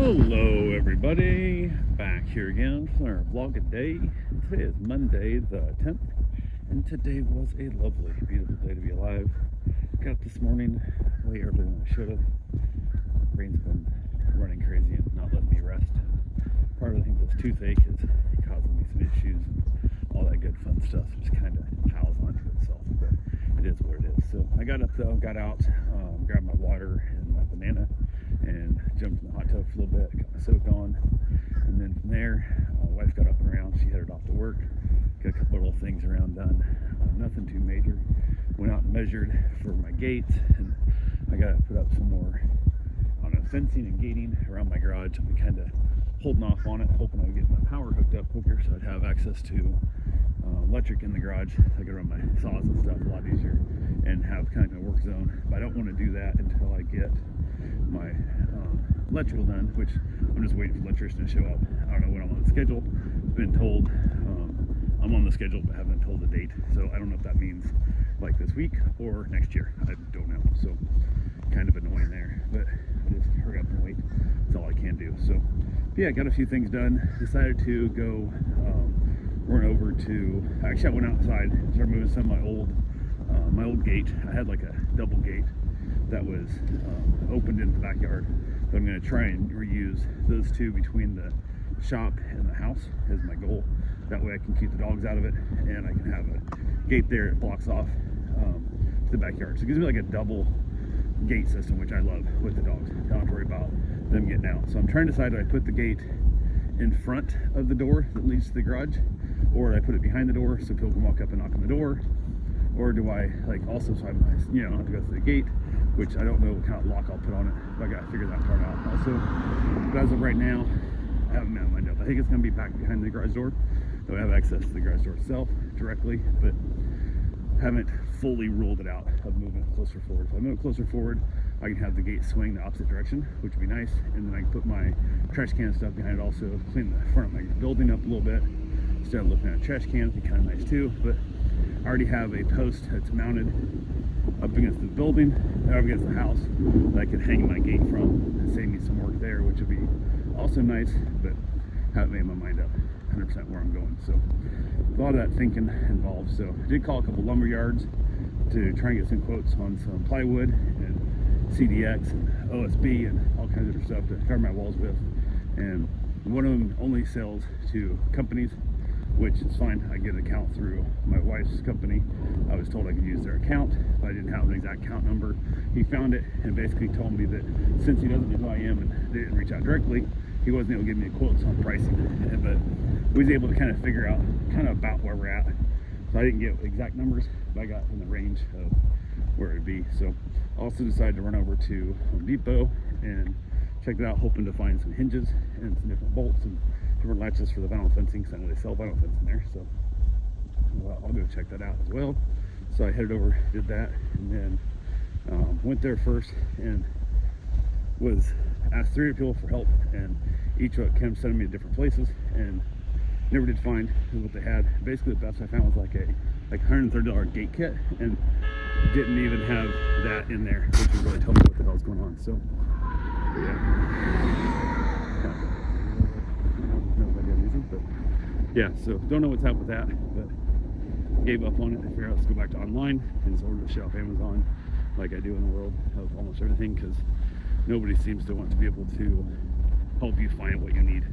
Hello everybody, back here again for our vlog a day. Today is Monday the 10th, and today was a lovely, beautiful day to be alive. Got up this morning way earlier than I should have. Brain's been running crazy and not letting me rest. Part of I think this toothache is causing me some issues and all that good fun stuff. Just kind of piles onto itself, but it is what it is. So I got up though, got out, grabbed my water and my banana, and jumped in the hot tub for a little bit, got my soak on, and then from there, wife got up and around. She headed off to work, got a couple little things around done, nothing too major. Went out and measured for my gate, and I got to put up some more, fencing and gating around my garage. I'm kind of holding off on it, hoping I would get my power hooked up quicker so I'd have access to electric in the garage. I could run my saws and stuff a lot easier and have kind of a work zone. But I don't want to do that until I get my electrical done, which I'm just waiting for the electrician to show up. I don't know when I'm on the schedule. I've been told I'm on the schedule, but haven't been told the date. So I don't know if that means like this week or next year. I don't know. So kind of annoying there, but I just hurry up and wait. That's all I can do. So yeah, got a few things done. Decided to go run over to, actually I went outside, started moving some of my old gate. I had like a double gate that was opened into the backyard, but I'm going to try and reuse those two between the shop and the house as my goal. That way I can keep the dogs out of it, and I can have a gate there that blocks off to the backyard. So it gives me like a double gate system, which I love with the dogs. I don't have to worry about them getting out. So I'm trying to decide, do I put the gate in front of the door that leads to the garage, or do I put it behind the door so people can walk up and knock on the door, or do I like also, so I don't have to go through the gate, which I don't know what kind of lock I'll put on it, but I gotta figure that part out also. But as of right now, I haven't made my mind up. I think it's gonna be back behind the garage door, though I have access to the garage door itself directly, but haven't fully ruled it out of moving it closer forward. If I move it closer forward, I can have the gate swing the opposite direction, which would be nice, and then I can put my trash can stuff behind it also, clean the front of my building up a little bit instead of looking at trash cans. Be kind of nice too. But I already have a post that's mounted up against the building, or up against the house, that I could hang my gate from and save me some work there, which would be also nice, but haven't made my mind up 100% where I'm going. So a lot of that thinking involved. So I did call a couple lumber yards to try and get some quotes on some plywood and CDX and OSB and all kinds of other stuff to cover my walls with. And one of them only sells to companies, which is fine. I get an account through my wife's company. I was told I could use their account, but I didn't have an exact account number. He found it and basically told me that since he doesn't know who I am and they didn't reach out directly, he wasn't able to give me quotes on pricing. But we was able to kind of figure out kind of about where we're at. So I didn't get exact numbers, but I got in the range of where it'd be. So also decided to run over to Home Depot and check that out, hoping to find some hinges and some different bolts and different latches for the vinyl fencing, because I know they sell vinyl fencing there. So I'll go check that out as well. So I headed over, did that, and then went there first and was asked 3 people for help, and each one kept sending me to different places and never did find what they had. Basically the best I found was like a $130 gate kit, and didn't even have that in there, which would really tell me what the hell's going on. So yeah, no idea reason, but yeah, so don't know what's happened with that, but gave up on it. I figured out, let's go back to online and just order the shit off Amazon like I do in the world of almost everything, because nobody seems to want to be able to help you find what you need.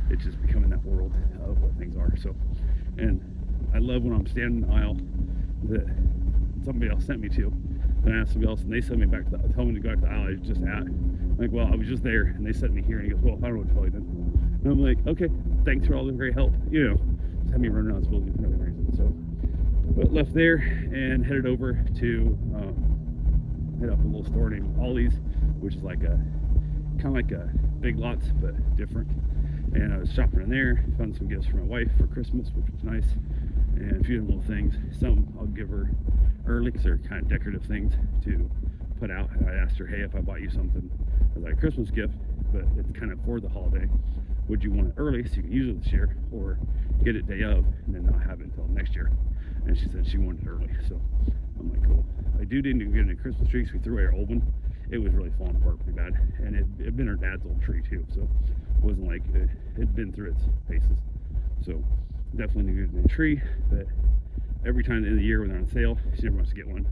It's just becoming that world of what things are. So, and I love when I'm standing in the aisle that somebody else sent me to, and I asked somebody else, and they sent me back to tell me to go back to the aisle I was just at. I'm like, well, I was just there, and they sent me here, and he goes, well, I don't know what to tell you then. And I'm like, okay, thanks for all the great help. Just had me running around this building for no reason. So, but left there and headed over to hit up a little store named Ollie's, which is like a kind of like a Big Lots but different. And I was shopping in there, found some gifts for my wife for Christmas, which was nice, and a few little things. Some I'll give her early because they're kind of decorative things to put out. And I asked her, hey, if I bought you something as like a Christmas gift, but it's kind of for the holiday, would you want it early so you can use it this year, or get it day of and then not have it until next year? And she said she wanted it early. So I'm like, cool. I do need to get a Christmas tree because we threw away our old one, it was really falling apart pretty bad. And it had been her dad's old tree too, so it wasn't like it had been through its paces. So definitely needed a new tree. But every time at the end of the year when they're on sale, she never wants to get one.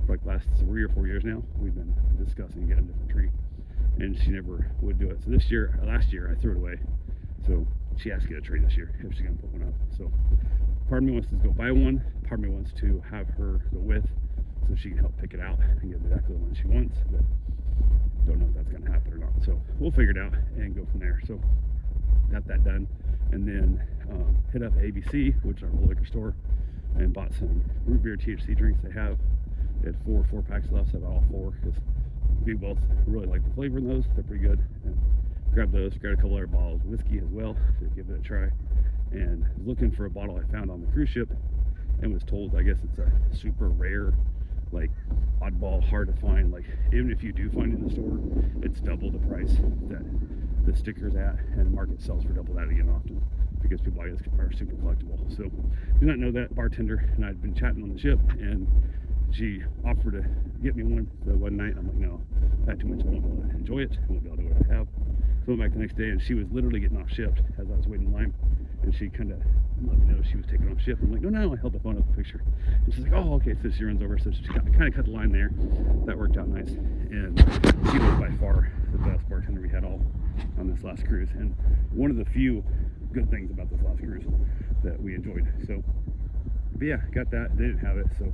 For like the last 3 or 4 years now, we've been discussing getting a different tree, and she never would do it. So last year I threw it away. So she has to get a tree this year if she's gonna put one up. So part of me wants to go buy one, part of me wants to have her go with, so she can help pick it out and get exactly the one she wants, but don't know if that's gonna happen or not. So we'll figure it out and go from there. So got that done, and then hit up ABC, which is our whole liquor store, and bought some root beer THC drinks they have. They had 4 packs left, so I bought all 4 because we both really like the flavor in those. They're pretty good. And grabbed those, grabbed a couple other bottles of whiskey as well to give it a try. And was looking for a bottle I found on the cruise ship and was told, I guess it's a super rare, like oddball, hard to find. Like even if you do find it in the store, it's double the price that the sticker's at, and the market sells for double that again often because people, I guess, are super collectible. So did not know that. Bartender and I'd been chatting on the ship, and she offered to get me one the one night. I'm like, no, I had too much. I won't be able to enjoy it. I won't be able to do what I have. So I went back the next day, and she was literally getting off shift as I was waiting in line, and she kind of let me know she was taking off shift. I'm like, no, I held the phone up the picture, and she's like, oh, okay. So she runs over, so she kind of cut the line there. That worked out nice, and she was by far the best bartender we had all on this last cruise, and one of the few good things about this last cruise that we enjoyed. So, but yeah, got that. They didn't have it, so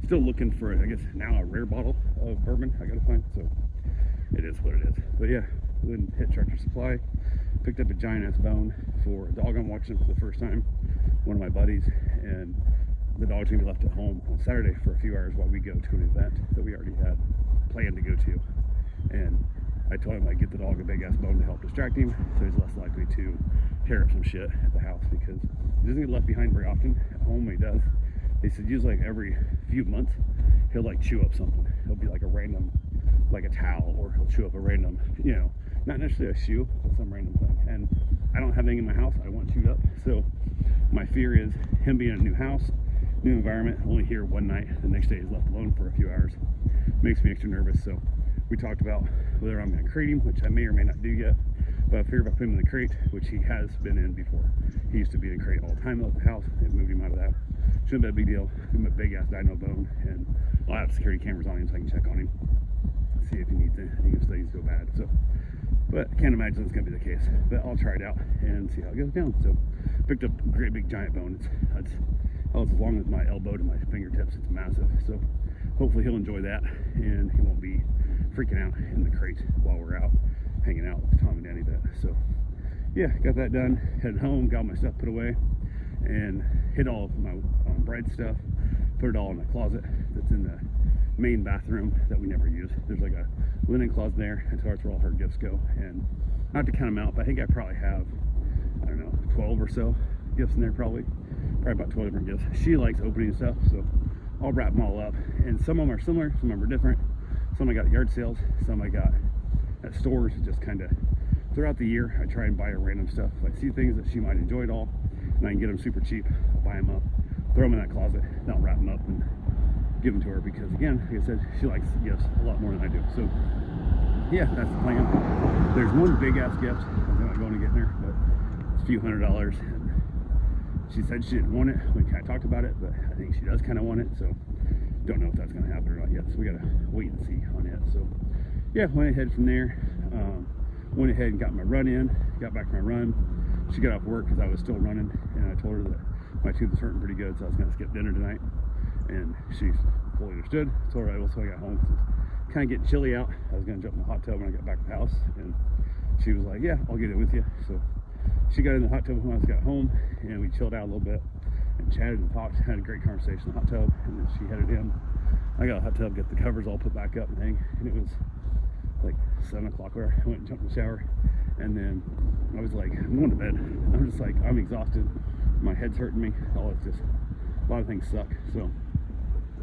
still looking for, I guess, now a rare bottle of bourbon I gotta find. So it is what it is. But yeah, then hit Tractor Supply, picked up a giant ass bone for a dog I'm watching for the first time, one of my buddies, and the dog's gonna be left at home on Saturday for a few hours while we go to an event that we already had planned to go to. And I told him I'd get the dog a big ass bone to help distract him, so he's less likely to tear up some shit at the house, because he doesn't get left behind very often at home. When he does, they said usually like every few months he'll like chew up something. He'll be like a random, like a towel, or he'll chew up a random, you know, not necessarily a shoe, but some random thing. And I don't have anything in my house I want chewed up, so my fear is him being in a new house, new environment, only here one night, the next day he's left alone for a few hours. Makes me extra nervous. So we talked about whether I'm going to crate him, which I may or may not do yet, but I figure if I put him in the crate, which he has been in before, he used to be in a crate all the time at the house, and moved him out of that. Shouldn't be a big deal. Give him a big ass dino bone, and I'll have security cameras on him so I can check on him, see if he needs anything, if things go bad. So, but I can't imagine it's going to be the case, but I'll try it out and see how it goes down. So picked up a great big giant bone. It's as long as my elbow to my fingertips. It's massive. So hopefully he'll enjoy that, and he won't be freaking out in the crate while we're out hanging out with Tom and Danny bit. So yeah, got that done, headed home, got my stuff put away, and hid all of my bride stuff, put it all in the closet that's in the main bathroom that we never use. There's like a linen closet there, and so that's where all her gifts go. And not to count them out, but I think I probably have, I don't know, 12 or so gifts in there, probably about 12 different gifts. She likes opening stuff, so I'll wrap them all up, and some of them are similar, some of them are different. Some I got at yard sales, some I got at stores. Just kind of throughout the year I try and buy her random stuff. If I see things that she might enjoy at all and I can get them super cheap, I'll buy them up, throw them in that closet, and I'll wrap them up and give them to her, because again, like I said, she likes gifts a lot more than I do. So yeah, that's the plan. There's one big ass gift I'm not going to get in her, but it's a few $100s, and she said she didn't want it. We kind of talked about it, but I think she does kind of want it, so don't know if that's going to happen or not yet. So we got to wait and see on it. So yeah, went ahead from there, went ahead and got my run in, got back from my run. She got off work because I was still running, and I told her that my tooth was hurting pretty good, so I was going to skip dinner tonight, and she fully understood. Told her I will. So I got home. It's kind of getting chilly out. I was going to jump in the hot tub when I got back to the house, and she was like, yeah, I'll get it with you. So she got in the hot tub when I got home, and we chilled out a little bit and chatted and talked, had a great conversation in the hot tub, and then she headed in. I got a hot tub, got the covers all put back up and hang, and it was like 7 o'clock where I went and jumped in the shower, and then I was like, I'm going to bed. I'm just like, I'm exhausted, my head's hurting me, it's just, a lot of things suck. So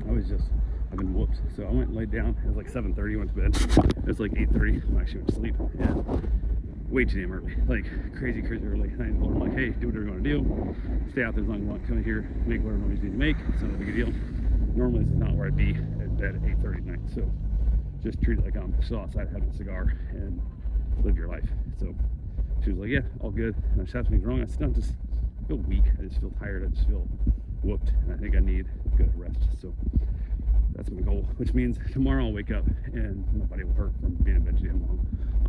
I've been whooped. So I went and laid down. It was like 7:30, went to bed. It was like 8:30 when I actually went to sleep, and way too damn early, like crazy early. And I told him, like, hey, do whatever you want to do, stay out there as long as you want, come in here, make whatever noise you need to make. It's not a big deal. Normally this is not where I'd be at bed at 8:30 at night. So just treat it like I'm still outside having a cigar and live your life. So she was like, yeah, all good. And I said, something's wrong. I said, no, I just feel weak. I just feel tired. I just feel whooped. And I think I need good rest. So that's my goal, which means tomorrow I'll wake up and my body will hurt from being a vegetarian.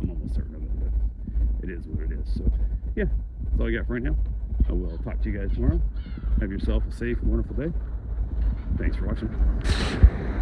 I'm almost certain of it, but it is what it is. So yeah, that's all I got for right now. I will talk to you guys tomorrow. Have yourself a safe and wonderful day. Thanks for watching.